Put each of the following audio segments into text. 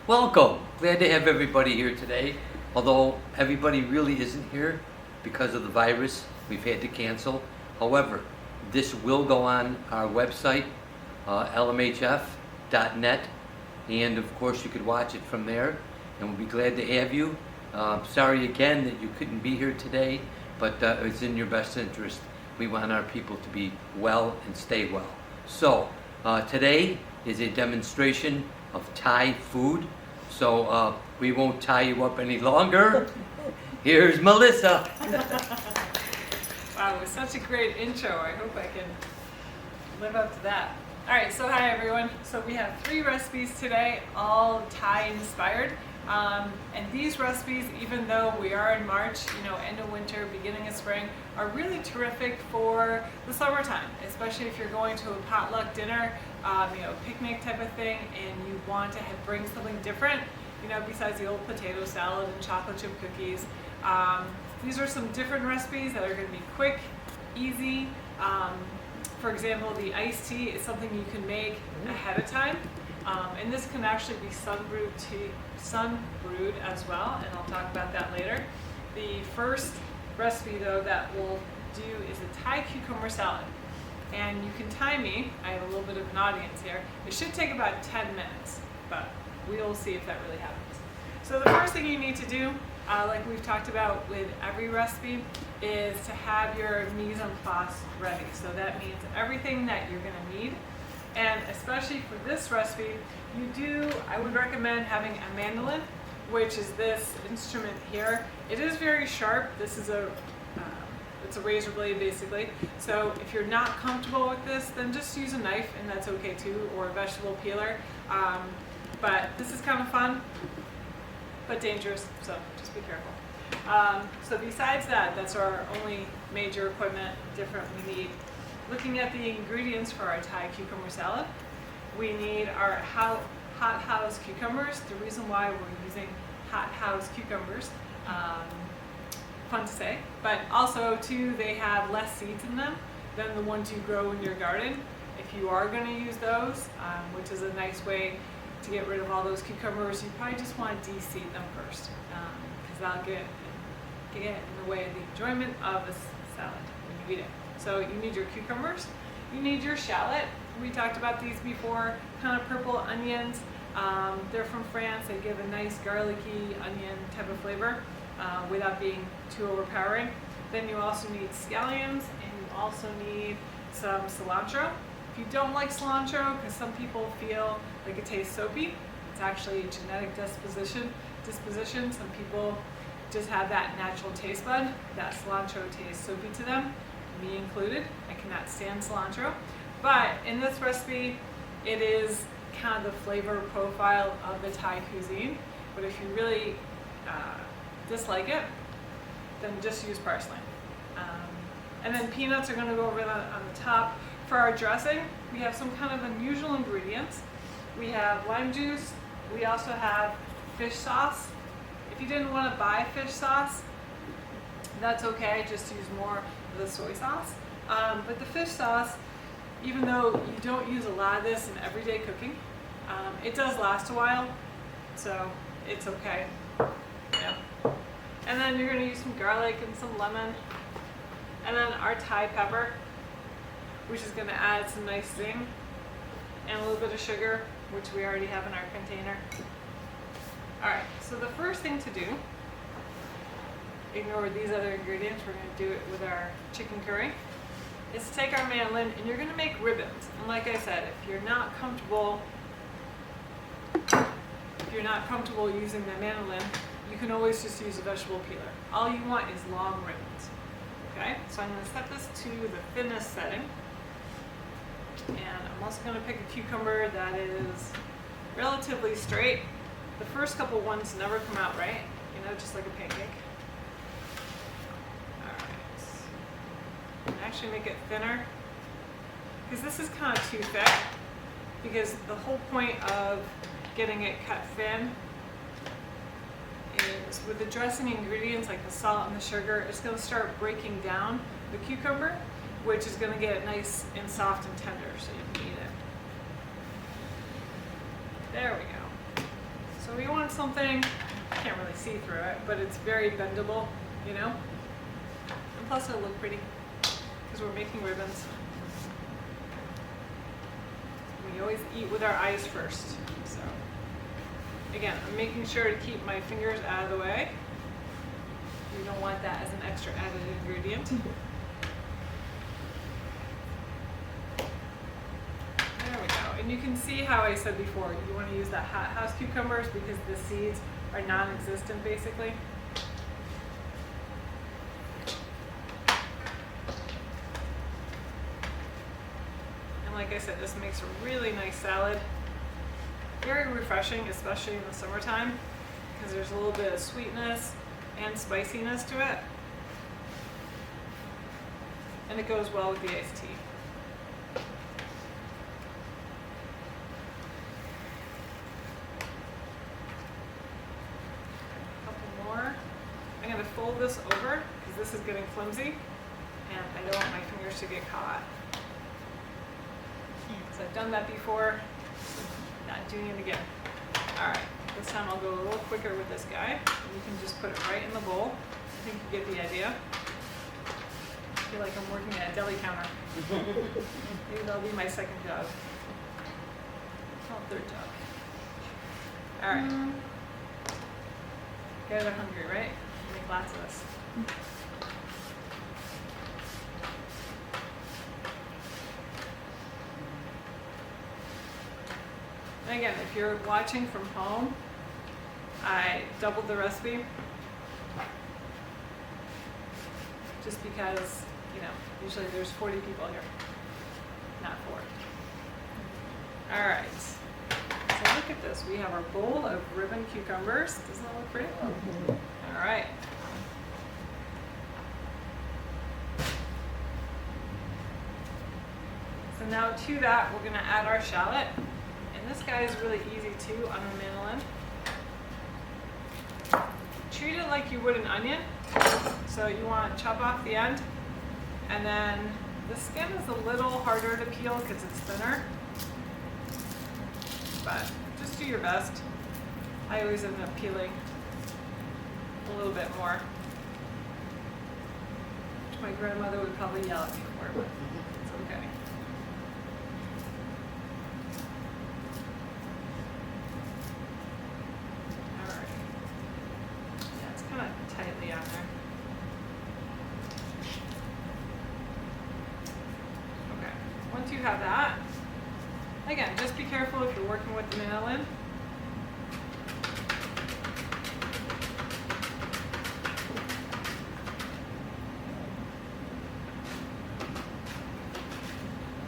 Welcome. Glad to have everybody here today. Although everybody really isn't here because of the virus, we've had to cancel. However, this will go on our website, lmhf.net, and of course you could watch it from there, and we'll be glad to have you. Sorry again that you couldn't be here today, but it's in your best interest. We want our people to be well and stay well. So today is a demonstration of Thai food, so we won't tie you up any longer. Here's Melissa. Wow, it was such a great intro. I hope I can live up to that. All right, so hi everyone. So we have 3 recipes today, all Thai inspired. And these recipes, even though we are in March, end of winter, beginning of spring, are really terrific for the summertime, especially if you're going to a potluck dinner, picnic type of thing, and you want to bring something different, besides the old potato salad and chocolate chip cookies. These are some different recipes that are going to be quick, easy. For example, the iced tea is something you can make ahead of time. And this can actually be sun-brewed as well, and I'll talk about that later. The first recipe though that we'll do is a Thai cucumber salad. And you can time me, I have a little bit of an audience here. It should take about 10 minutes, but we'll see if that really happens. So the first thing you need to do, like we've talked about with every recipe, is to have your mise en place ready. So that means everything that you're gonna need. And especially for this recipe, I would recommend having a mandolin, which is this instrument here. It is very sharp. This is it's a razor blade basically. So if you're not comfortable with this, then just use a knife and that's okay too, or a vegetable peeler. But this is kind of fun, but dangerous, so just be careful. So besides that, that's our only major equipment different we need. Looking at the ingredients for our Thai cucumber salad, we need our hot house cucumbers. The reason why we're using hot house cucumbers, fun to say, but also too, they have less seeds in them than the ones you grow in your garden. If you are going to use those, which is a nice way to get rid of all those cucumbers, you probably just want to de-seed them first, because that'll get in the way of the enjoyment of the salad when you eat it. So you need your cucumbers, you need your shallot. We talked about these before, kind of purple onions. They're from France. They give a nice garlicky onion type of flavor without being too overpowering. Then you also need scallions, and you also need some cilantro. If you don't like cilantro, because some people feel like it tastes soapy, it's actually a genetic disposition. Some people just have that natural taste bud, that cilantro tastes soapy to them. Me included. I cannot stand cilantro. But in this recipe, it is kind of the flavor profile of the Thai cuisine. But if you really dislike it, then just use parsley. And then peanuts are going to go over on the top. For our dressing, we have some kind of unusual ingredients. We have lime juice. We also have fish sauce. If you didn't want to buy fish sauce, that's okay. Just use more the soy sauce. But the fish sauce, even though you don't use a lot of this in everyday cooking, it does last a while, so it's okay. Yeah. And then you're going to use some garlic and some lemon, and then our Thai pepper, which is going to add some nice zing, and a little bit of sugar, which we already have in our container. Alright, so the first thing to do, ignore these other ingredients, we're going to do it with our chicken curry, is to take our mandolin and you're going to make ribbons. And like I said, if you're not comfortable using the mandolin, you can always just use a vegetable peeler. All you want is long ribbons. Okay, so I'm going to set this to the thinnest setting, and I'm also going to pick a cucumber that is relatively straight. The first couple ones never come out right, just like a pancake. Actually make it thinner, because this is kind of too thick, because the whole point of getting it cut thin is with the dressing ingredients like the salt and the sugar, it's going to start breaking down the cucumber, which is going to get it nice and soft and tender so you can eat it. There we go. So So we want something, I can't really see through it, but it's very bendable, you know? And plus it'll look pretty, because we're making ribbons. We always eat with our eyes first, so. Again, I'm making sure to keep my fingers out of the way. You don't want that as an extra added ingredient. There we go. And you can see how I said before, you want to use that hot house cucumbers because the seeds are non-existent basically. And like I said, this makes a really nice salad. Very refreshing, especially in the summertime, because there's a little bit of sweetness and spiciness to it. And it goes well with the iced tea. A couple more. I'm going to fold this over because this is getting flimsy and I don't want my fingers to get caught. So I've done that before, not doing it again. All right. This time I'll go a little quicker with this guy. You can just put it right in the bowl. I think you get the idea. I feel like I'm working at a deli counter. Maybe that'll be my second job. Oh, third job. All right. You guys are hungry, right? Make lots of this. And again, if you're watching from home, I doubled the recipe just because, you know, usually there's 40 people here, not 4. All right, so look at this. We have our bowl of ribbon cucumbers. Doesn't that look pretty? All right. So now to that, we're gonna add our shallot. And this guy is really easy too on the mandolin. Treat it like you would an onion. So you want to chop off the end, and then the skin is a little harder to peel because it's thinner, but just do your best. I always end up peeling a little bit more, which my grandmother would probably yell at me for, but it's okay. Tightly on there. Okay, once you have that, again, just be careful if you're working with the mandolin.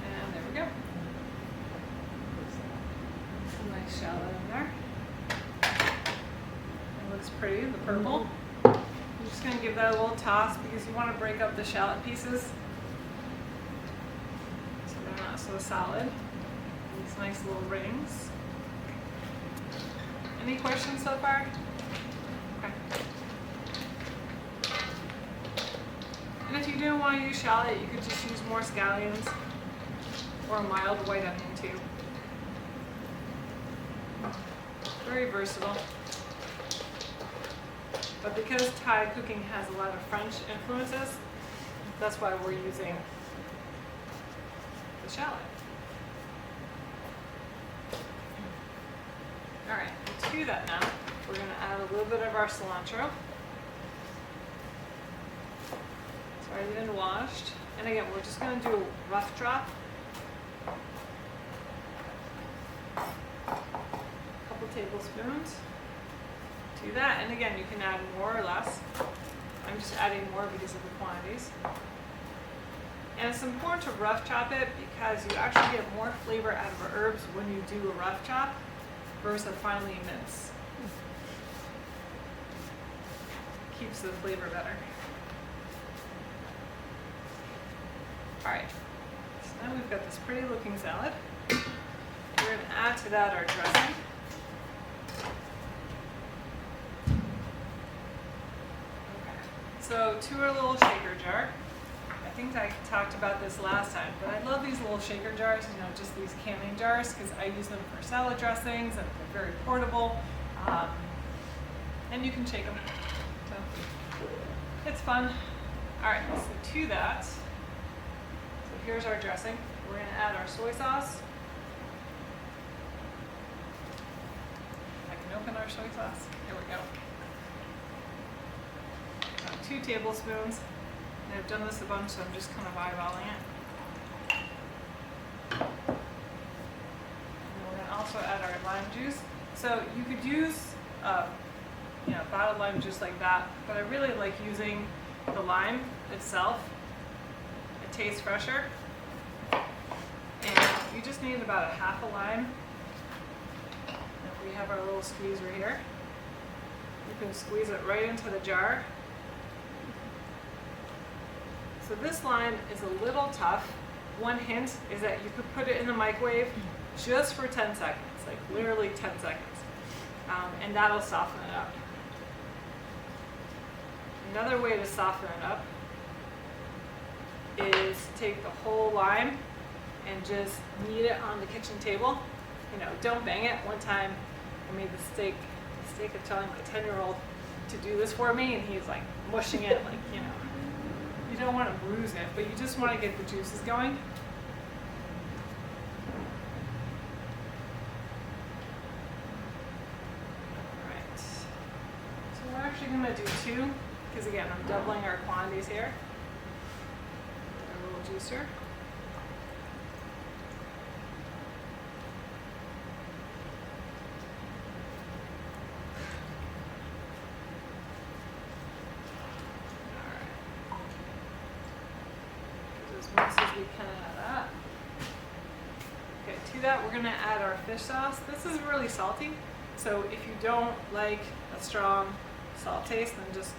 And there we go. Some nice shallot in there. It looks pretty, the purple. I'm just going to give that a little toss because you want to break up the shallot pieces so they're not so solid. These nice little rings. Any questions so far? Okay. And if you didn't want to use shallot, you could just use more scallions or a mild white onion too. Very versatile. But because Thai cooking has a lot of French influences, that's why we're using the shallot. All right, and to that now, we're going to add a little bit of our cilantro. It's already been washed. And again, we're just going to do a rough drop. A couple tablespoons. Do that, and again, you can add more or less. I'm just adding more because of the quantities. And it's important to rough chop it because you actually get more flavor out of herbs when you do a rough chop versus a finely mince. Keeps the flavor better. All right, so now we've got this pretty looking salad. We're going to add to that our dressing. So to our little shaker jar. I think I talked about this last time, but I love these little shaker jars, you know, just these canning jars, because I use them for salad dressings and they're very portable. And you can shake them. So it's fun. All right, so to that, so here's our dressing. We're gonna add our soy sauce. I can open our soy sauce. Here we go. 2 tablespoons. And I've done this a bunch, so I'm just kind of eyeballing it. And we're gonna also add our lime juice. So you could use, bottled lime juice like that, but I really like using the lime itself. It tastes fresher. And you just need about a half a lime. And we have our little squeezer here. You can squeeze it right into the jar. So this lime is a little tough. One hint is that you could put it in the microwave just for 10 seconds, like literally 10 seconds. And that'll soften it up. Another way to soften it up is take the whole lime and just knead it on the kitchen table. Don't bang it. One time I made the mistake of telling my 10-year-old to do this for me, and he's like mushing it like, you don't want to bruise it, but you just want to get the juices going. Alright, so we're actually going to do 2, because again, I'm doubling our quantities here. A little juicer. As much as we can of that. Okay, to that we're going to add our fish sauce. This is really salty, so if you don't like a strong salt taste, then just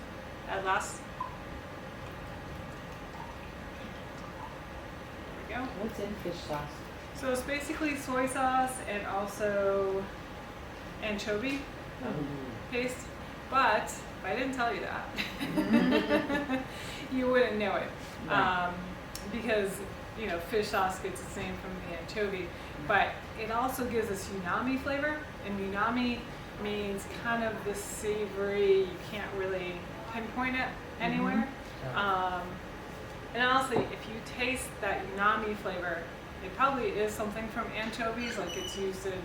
add less. There we go. What's in fish sauce? So it's basically soy sauce and also anchovy paste. But if I didn't tell you that, you wouldn't know it. Right. Because fish sauce gets the same from the anchovy, but it also gives us umami flavor, and umami means kind of this savory, you can't really pinpoint it anywhere. And honestly, if you taste that umami flavor, it probably is something from anchovies, like it's used in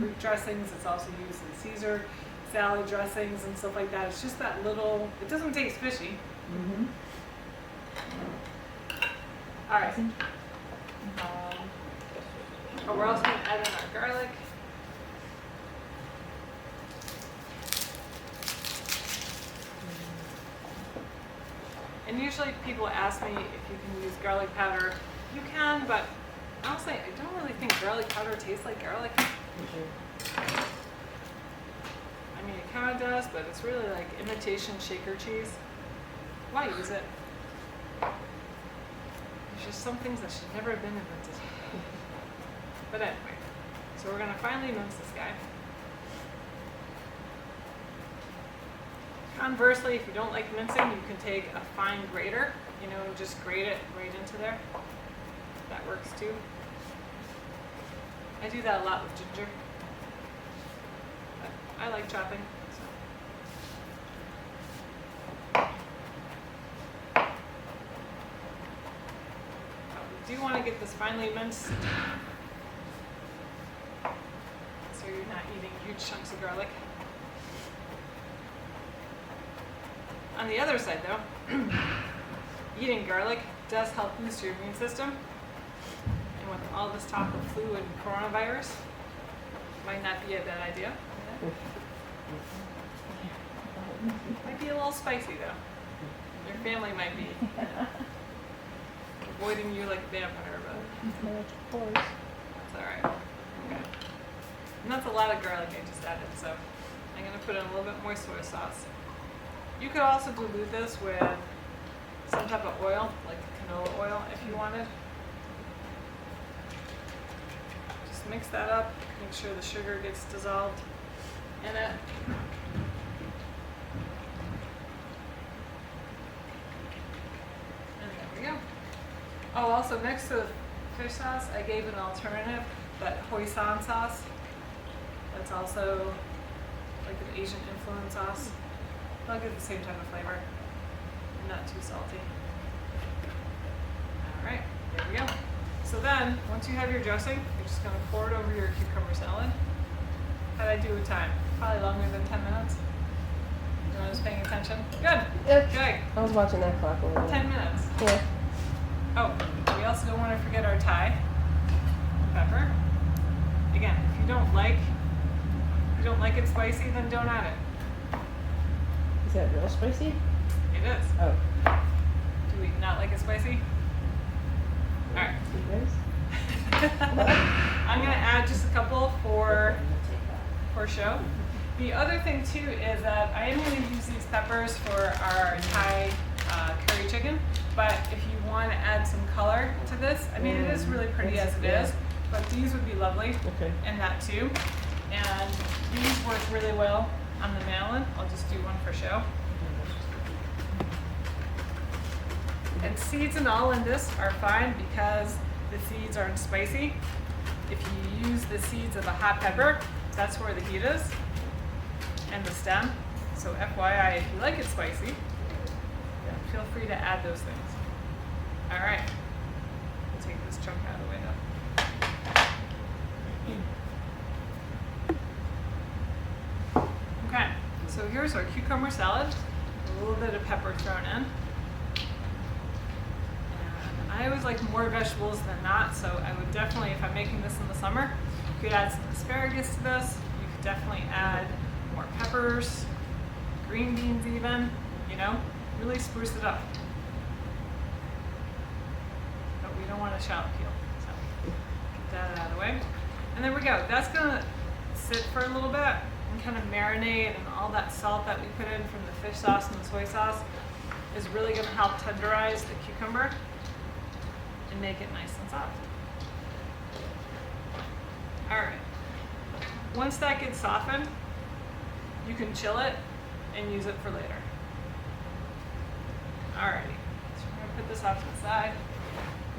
Greek dressings, it's also used in Caesar salad dressings and stuff like that. It's just that little, it doesn't taste fishy. All right. We're also going to add in our garlic. And usually people ask me if you can use garlic powder. You can, but honestly, I don't really think garlic powder tastes like garlic. I mean, it kind of does, but it's really like imitation shaker cheese. Why use it? There's just some things that should never have been invented. But anyway, so we're going to finally mince this guy. Conversely, if you don't like mincing, you can take a fine grater, and just grate it right into there. That works too. I do that a lot with ginger. But I like chopping. We do want to get this finely minced, so you're not eating huge chunks of garlic. On the other side though, eating garlic does help boost your immune system. And with all this talk of flu and coronavirus, might not be a bad idea. Might be a little spicy though. Your family might be avoiding you like a vampire, but Of course. that's alright. Okay. And that's a lot of garlic I just added, so I'm going to put in a little bit more soy sauce. You could also dilute this with some type of oil, like canola oil, if you wanted. Just mix that up, make sure the sugar gets dissolved in it. And there we go. Oh, also next to the fish sauce, I gave an alternative, that hoisin sauce. That's also like an Asian influence sauce. They'll get the same type of flavor. Not too salty. All right, there we go. So then, once you have your dressing, you're just gonna pour it over your cucumber salad. How'd I do with time? Probably longer than 10 minutes. Everyone was paying attention? Good. Yep. Good. I was watching that clock over there. 10 minutes. Yeah. Oh, we also don't want to forget our Thai pepper. Again, if you don't like it spicy, then don't add it. Is that real spicy? It is. Oh. Do we not like it spicy? All right. You guys? I'm gonna add just a couple for show. The other thing too is that I am going to use these peppers for our Thai curry chicken, but if you want to add some color to this, I mean it is really pretty as it is, but these would be lovely Okay. in that too. And these work really well on the melon. I'll just do one for show. And seeds and all in this are fine because the seeds aren't spicy. If you use the seeds of a hot pepper, that's where the heat is, and the stem. So FYI, if you like it spicy, feel free to add those things. All right, we'll take this chunk out of the way now. Okay, so here's our cucumber salad, a little bit of pepper thrown in. I always like more vegetables than not, so I would definitely, if I'm making this in the summer, you could add some asparagus to this. You could definitely add more peppers, green beans even, you know, really spruce it up. But we don't want a shallow peel, so get that out of the way. And there we go. That's gonna sit for a little bit and kind of marinate, and all that salt that we put in from the fish sauce and the soy sauce is really gonna help tenderize the cucumber and make it nice and soft. All right. Once that gets softened, you can chill it and use it for later. Alrighty. So we're gonna put this off to the side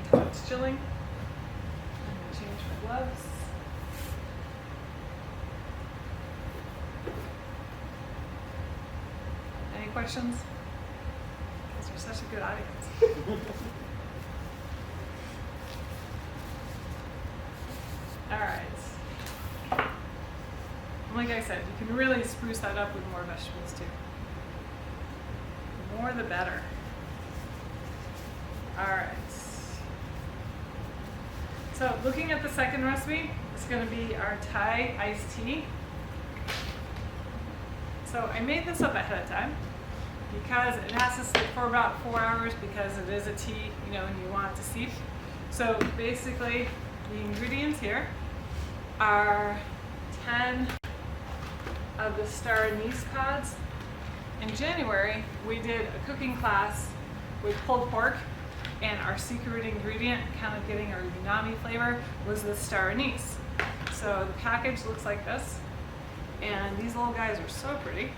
until it's chilling. I'm gonna change my gloves. Any questions? Because you're such a good audience. All right. Like I said, you can really spruce that up with more vegetables too. The more the better. All right. So looking at the second recipe, it's going to be our Thai iced tea. So I made this up ahead of time because it has to sit for about 4 hours because it is a tea, you know, and you want it to steep. So basically, the ingredients here are 10 of the star anise pods. In January, we did a cooking class with pulled pork, and our secret ingredient, kind of getting our umami flavor, was the star anise. So the package looks like this, and these little guys are so pretty.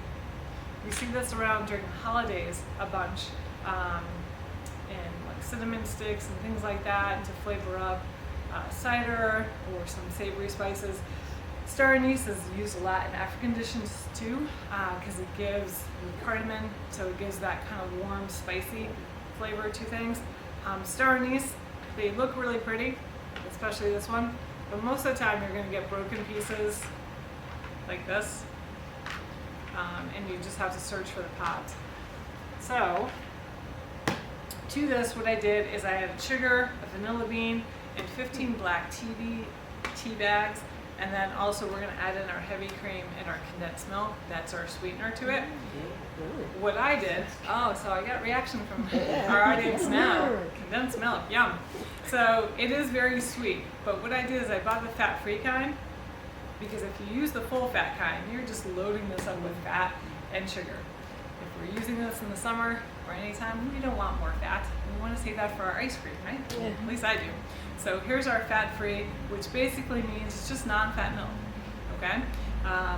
You see this around during the holidays a bunch, in like cinnamon sticks and things like that to flavor up cider or some savory spices. Star anise is used a lot in African dishes too, because it gives cardamom, so it gives that kind of warm, spicy flavor to things. Star anise, they look really pretty, especially this one, but most of the time you're going to get broken pieces like this, and you just have to search for the pods. So, to this, what I did is I added sugar, a vanilla bean, and 15 black tea bags. And then also we're going to add in our heavy cream and our condensed milk. That's our sweetener to it. What I did, so I got reaction from our audience now. Condensed milk, yum. So it is very sweet. But what I did is I bought the fat-free kind, because if you use the full fat kind, you're just loading this up with fat and sugar. If we're using this in the summer or anytime, we don't want more fat. We want to save that for our ice cream, right? Yeah. At least I do. So here's our fat-free, which basically means it's just non-fat milk, okay?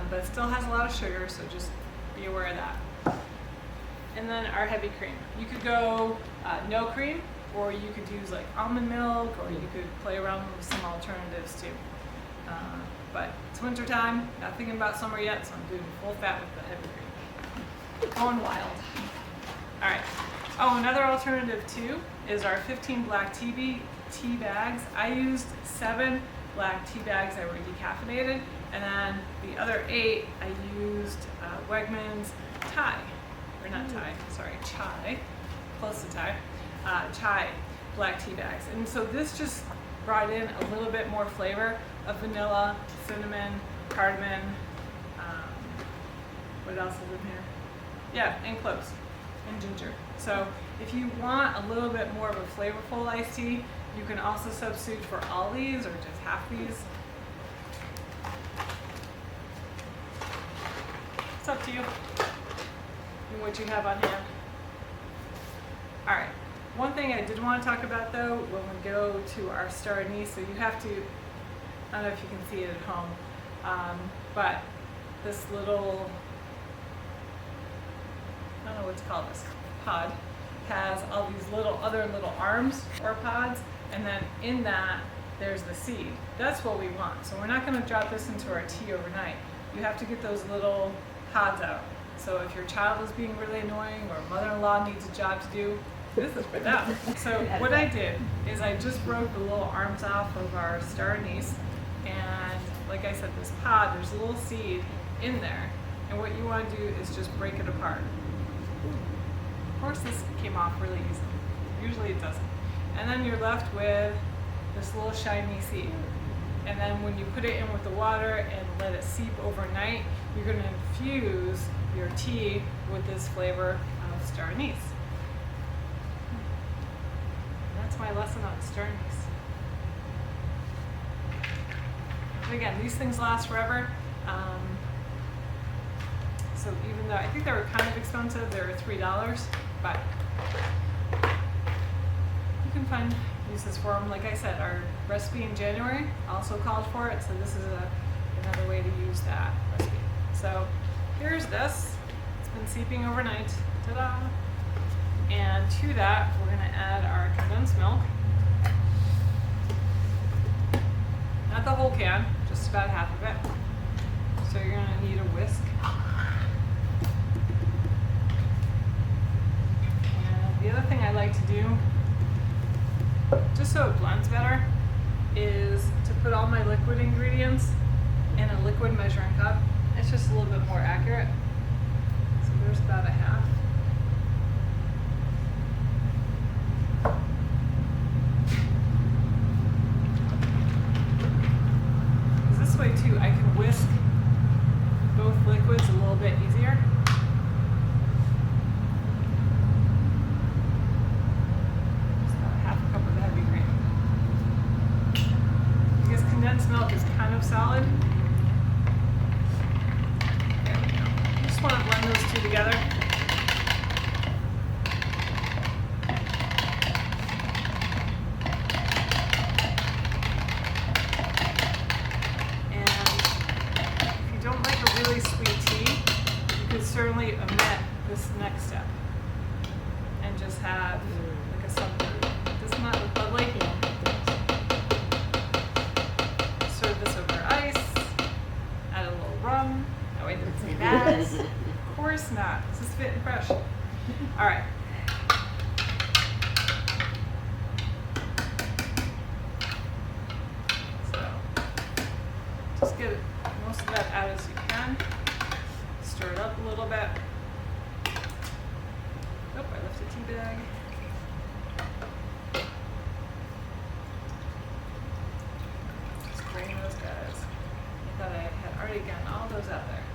But it still has a lot of sugar, so just be aware of that. And then our heavy cream. You could go no cream, or you could use like almond milk, or you could play around with some alternatives too. But it's winter time, not thinking about summer yet, so I'm doing full fat with the heavy cream. Going wild. All right. Oh, another alternative too is our 15 black tea bags. I used 7 black tea bags that were decaffeinated, and then the other 8 I used Wegmans Thai, or not Thai, sorry, chai, close to Thai, chai black tea bags. And so this just brought in a little bit more flavor of vanilla, cinnamon, cardamom, what else is in here? Yeah, and cloves and ginger. So if you want a little bit more of a flavorful iced tea, you can also substitute for all these or just half these. It's up to you and what you have on hand. All right. One thing I did want to talk about though, when we go to our star anise, so you have to, I don't know if you can see it at home, but this little, I don't know what to call this, pod, has all these other little arms or pods, and then in that there's the seed. That's what we want. So we're not going to drop this into our tea overnight. You have to get those little pods out. So if your child is being really annoying or mother-in-law needs a job to do, this is for them. So what I did is I just broke the little arms off of our star anise, and like I said, this pod, there's a little seed in there, and what you want to do is just break it apart. Of course this came off really easily. Usually it doesn't. And then you're left with this little shiny seed. And then when you put it in with the water and let it seep overnight, you're going to infuse your tea with this flavor of star anise. That's my lesson on star anise. And again, these things last forever. So even though I think they were kind of expensive, they were $3, but you can find uses for them. Like I said, our recipe in January also called for it, so this is another way to use that recipe. So here's this. It's been seeping overnight. Ta-da! And to that, we're going to add our condensed milk. Not the whole can, just about half of it. So you're going to need a whisk. And the other thing I like to do, just so it blends better, is to put all my liquid ingredients in a liquid measuring cup. It's just a little bit more accurate. So there's about a half. This way too, I can whisk both liquids a little bit easier. Just about half a cup of the heavy cream. Because condensed milk is kind of solid. There we go. You just want to blend those two together. Certainly omit this next step and just have like a subgroup. Doesn't that look lovely? Serve this over ice, add a little rum. Oh wait, didn't say that. Of course not. This is fit and fresh. All right. So just get most of that out as you can. Stir it up a little bit. Oh, I left a tea bag. Just drain those guys. I thought I had already gotten all those out there.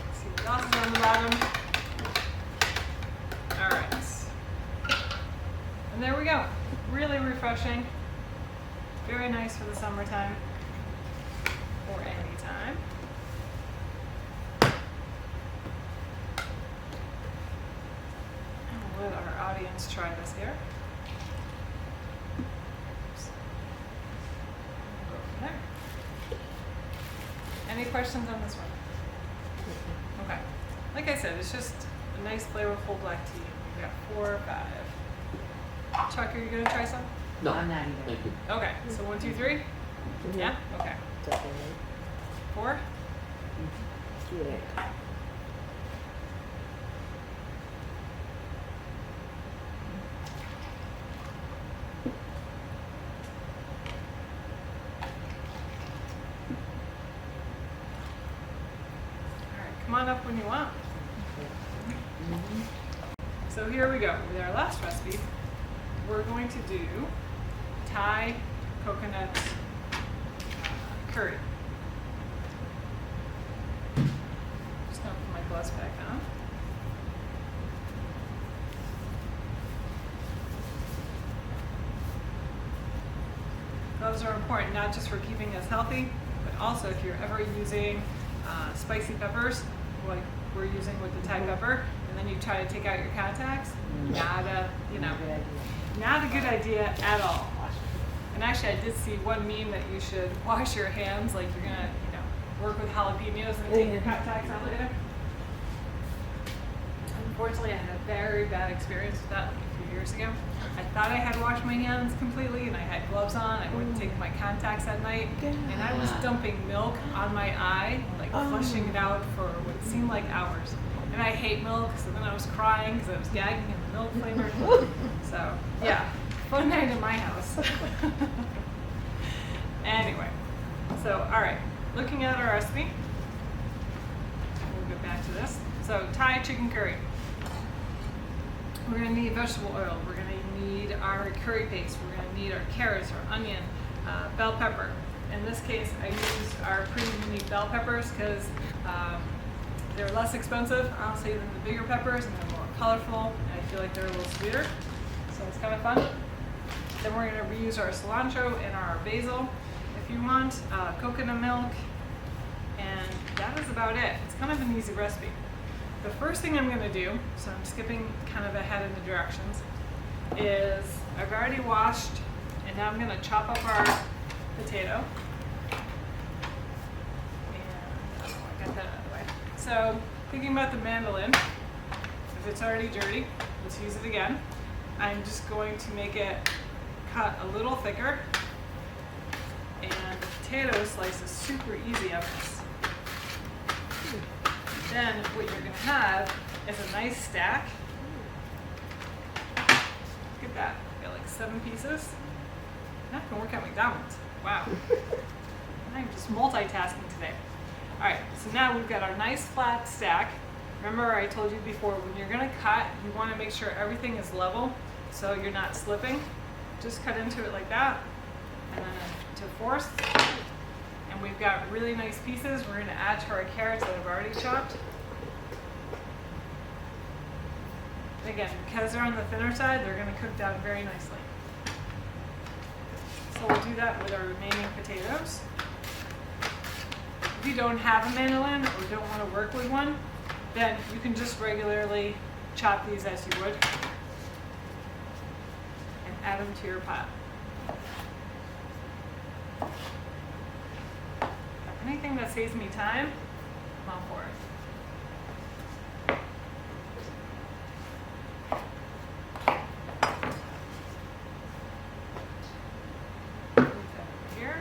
Let's see what else is on the bottom. Alright. And there we go. Really refreshing. Very nice for the summertime. Or any time. And we'll let our audience try this here. Oops. Go from there. Any questions on this one? Okay. Like I said, it's just a nice flavorful black tea. We've got 4 or 5. Chuck, are you gonna try some? No. I'm not either. Thank you. Okay, so 1, 2, 3? Mhm. Yeah? Okay. Definitely. 4? Yeah. All right, come on up when you want. So here we go with our last recipe. We're going to do Thai coconut curry. Just gonna put my gloves back on. Gloves are important not just for keeping us healthy, but also if you're ever using spicy peppers, like we're using with the Thai pepper, and then you try to take out your contacts, not a good idea at all. And actually, I did see one meme that you should wash your hands like you're gonna, work with jalapenos and take your contacts out later. Unfortunately, I had a very bad experience with that like a few years ago. I thought I had washed my hands completely and I had gloves on. I went to take my contacts at night and I was dumping milk on my eye, like flushing it out for what seemed like hours. And I hate milk, so then I was crying because I was gagging in the milk flavor. So, yeah, fun night in my house. Anyway, so, all right, looking at our recipe, we'll get back to this. So, Thai chicken curry. We're going to need vegetable oil. We're going to need our curry paste. We're going to need our carrots, our onion, bell pepper. In this case, I used our pretty unique bell peppers because they're less expensive, honestly, than the bigger peppers, and they're more colorful, and I feel like they're a little sweeter. So it's kind of fun. Then we're going to reuse our cilantro and our basil if you want, coconut milk, and that is about it. It's kind of an easy recipe. The first thing I'm going to do, so I'm skipping kind of ahead in the directions, is I've already washed, and now I'm going to chop up our potato. And I got that out of the way. So, thinking about the mandolin, if it's already dirty, let's use it again. I'm just going to make it cut a little thicker, and the potato slice is super easy on this. Then what you're going to have is a nice stack. Look at that. Got like 7 pieces. That can work at McDonald's. Wow. I'm just multitasking today. Alright, so now we've got our nice flat stack. Remember I told you before, when you're going to cut, you want to make sure everything is level so you're not slipping. Just cut into it like that. And then to force. And we've got really nice pieces. We're going to add to our carrots that I've already chopped. And again, because they're on the thinner side, they're going to cook down very nicely. So we'll do that with our remaining potatoes. If you don't have a mandolin or don't want to work with one, then you can just regularly chop these as you would and add them to your pot. Anything that saves me time, I'm all for it. Put that over here.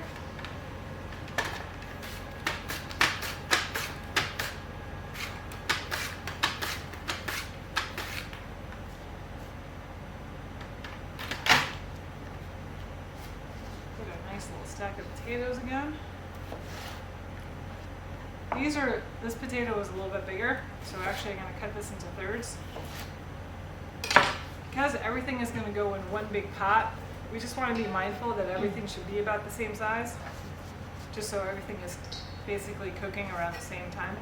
Put a nice little stack of potatoes again. This potato is a little bit bigger, so actually I'm going to cut this into thirds. Because everything is going to go in one big pot, we just want to be mindful that everything should be about the same size, just so everything is basically cooking around the same time.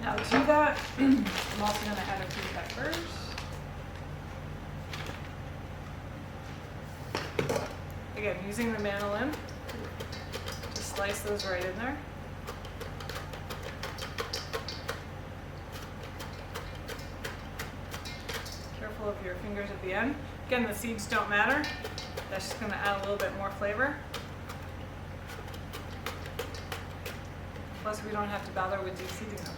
Now to do that, I'm also going to add a few peppers. Again, using the mandolin to slice those right in there. Careful of your fingers at the end. Again, the seeds don't matter. That's just going to add a little bit more flavor. Plus, we don't have to bother with de-seeding them.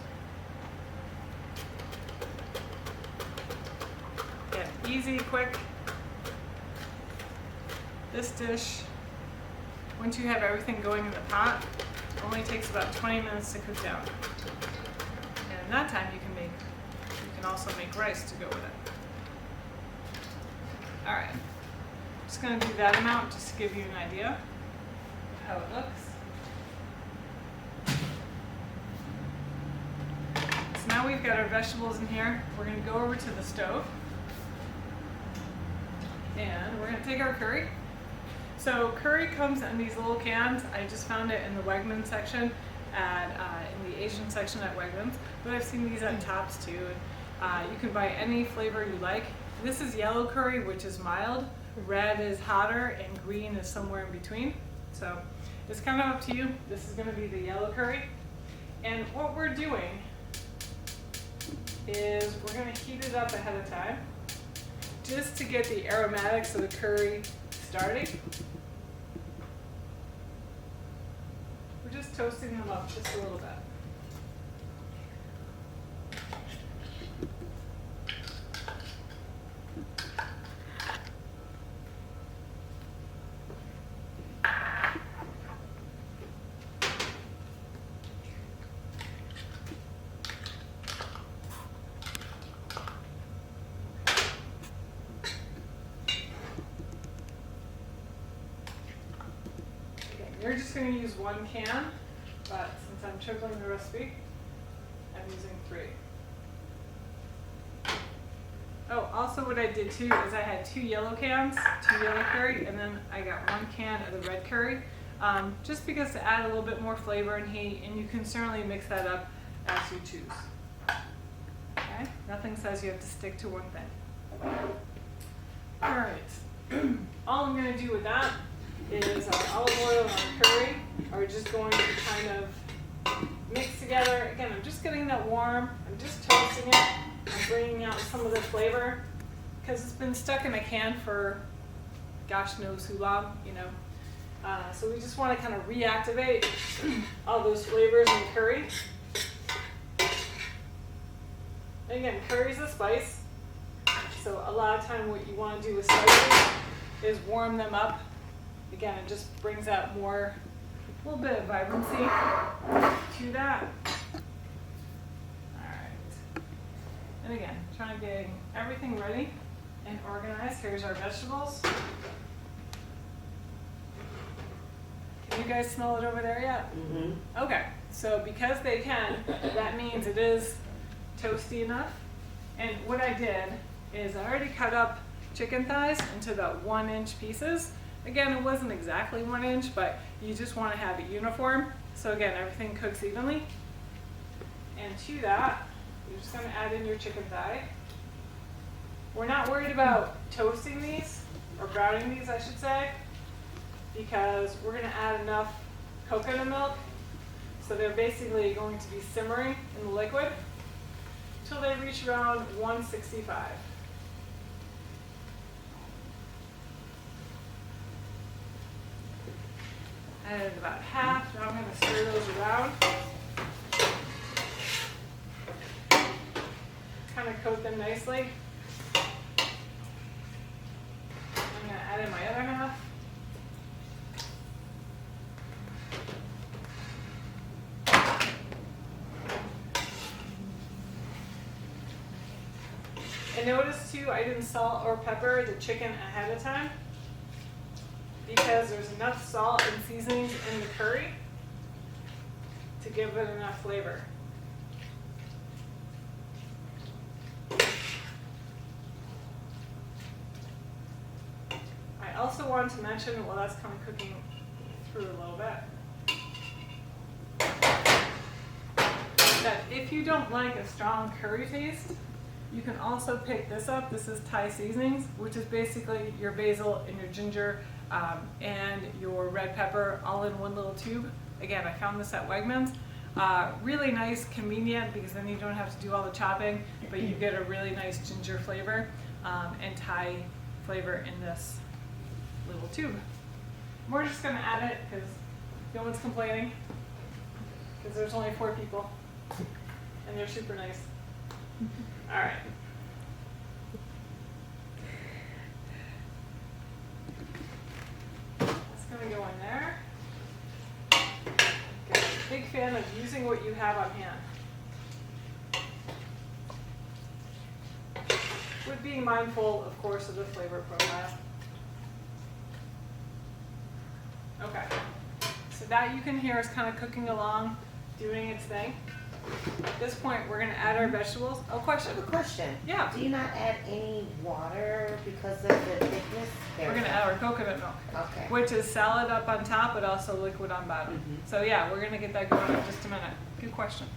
Again, easy, quick. This dish, once you have everything going in the pot, only takes about 20 minutes to cook down. And in that time you can also make rice to go with it. All right, just gonna do that amount just to give you an idea of how it looks. So now we've got our vegetables in here. We're gonna go over to the stove and we're gonna take our curry. So curry comes in these little cans. I just found it in the Wegmans section in the Asian section at Wegmans, but I've seen these at Tops too. You can buy any flavor you like. This is yellow curry, which is mild. Red is hotter, and green is somewhere in between. So it's kind of up to you. This is going to be the yellow curry. And what we're doing is we're going to heat it up ahead of time just to get the aromatics of the curry starting. We're just toasting them up just a little bit. You're just going to use 1 can, but since I'm tripling the recipe, I'm using 3. Oh, also what I did too is I had 2 yellow cans, 2 yellow curry, and then I got 1 can of the red curry, just because to add a little bit more flavor and heat, and you can certainly mix that up as you choose. Okay? Nothing says you have to stick to one thing. All right. All I'm going to do with that is our olive oil and our curry are just going to kind of mix together. Again, I'm just getting that warm. I'm just toasting it. I'm bringing out some of the flavor because it's been stuck in a can for gosh knows who long, you know. So we just want to kind of reactivate all those flavors in the curry. And again, curry is a spice. So a lot of time what you want to do with spices is warm them up. Again, it just brings out more, a little bit of vibrancy to that. All right. And again, trying to get everything ready and organized. Here's our vegetables. Can you guys smell it over there yet? Mm-hmm. Okay, so because they can, that means it is toasty enough. And what I did is I already cut up chicken thighs into about 1-inch pieces. Again, it wasn't exactly 1 inch, but you just want to have it uniform. So again, everything cooks evenly. And to that, you're just going to add in your chicken thigh. We're not worried about toasting these, or browning these, I should say, because we're going to add enough coconut milk. So they're basically going to be simmering in the liquid until they reach around 165. Added about half. Now I'm going to stir those around. Kind of coat them nicely. I'm going to add in my other half. And notice too, I didn't salt or pepper the chicken ahead of time, because there's enough salt and seasonings in the curry to give it enough flavor. I also want to mention, while that's kind of cooking through a little bit, that if you don't like a strong curry taste, you can also pick this up. This is Thai seasonings, which is basically your basil and your ginger and your red pepper all in one little tube. Again, I found this at Wegmans. Really nice, convenient, because then you don't have to do all the chopping, but you get a really nice ginger flavor and Thai flavor in this little tube. We're just going to add it because no one's complaining, because there's only 4 people and they're super nice. All right. in there. Okay, big fan of using what you have on hand. With being mindful, of course, of the flavor profile. Okay, so that you can hear is kind of cooking along, doing its thing. At this point, we're going to add our vegetables. Oh, I question. have a question. Yeah. Do you not add any water because of the thickness? We're going to add our coconut milk, Okay. which is salad up on top, but also liquid on bottom. Mhm. So yeah, we're going to get that going in just a minute. Good question.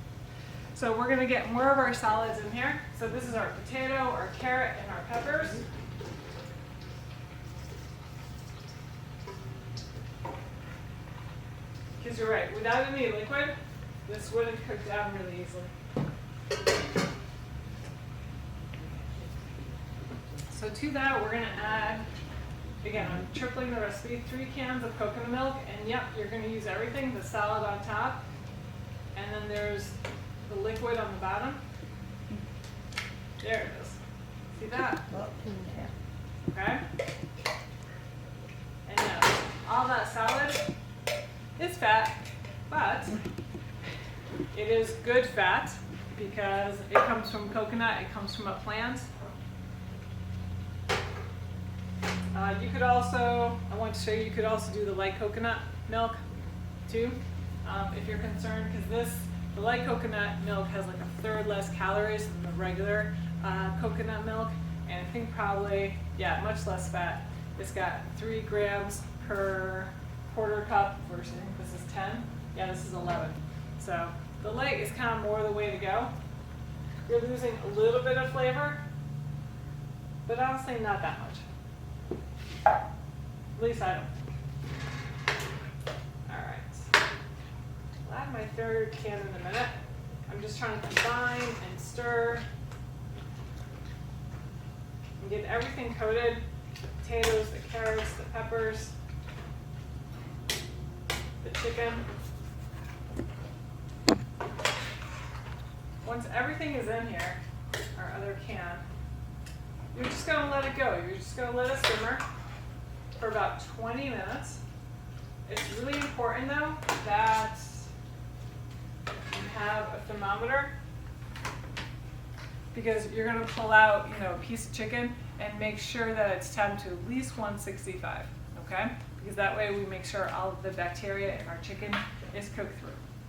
So we're going to get more of our salads in here. So this is our potato, our carrot, and our peppers. Because you're right, without any liquid, this wouldn't cook down really easily. So to that, we're going to add, again, I'm tripling the recipe, 3 cans of coconut milk, and yep, you're going to use everything, the salad on top, and then there's the liquid on the bottom. There it is. See that? Well, yeah. Okay? And yes, all that salad is fat, but it is good fat because it comes from coconut, it comes from a plant. You could also, I want to show you, you could also do the light coconut milk too, if you're concerned, because the light coconut milk has like a third less calories than the regular coconut milk, and I think probably, yeah, much less fat. It's got 3 grams per quarter cup versus, I think this is 10. Yeah, this is 11. So the light is kind of more the way to go. You're losing a little bit of flavor, but honestly not that much. At least I don't think. Alright. I'll add my 3rd can in a minute. I'm just trying to combine and stir and get everything coated. The potatoes, the carrots, the peppers, the chicken. Once everything is in here, our other can, you're just going to let it go. You're just going to let it simmer for about 20 minutes. It's really important though that you have a thermometer, because you're going to pull out, a piece of chicken and make sure that it's temp to at least 165, okay? Because that way we make sure all of the bacteria in our chicken is cooked through.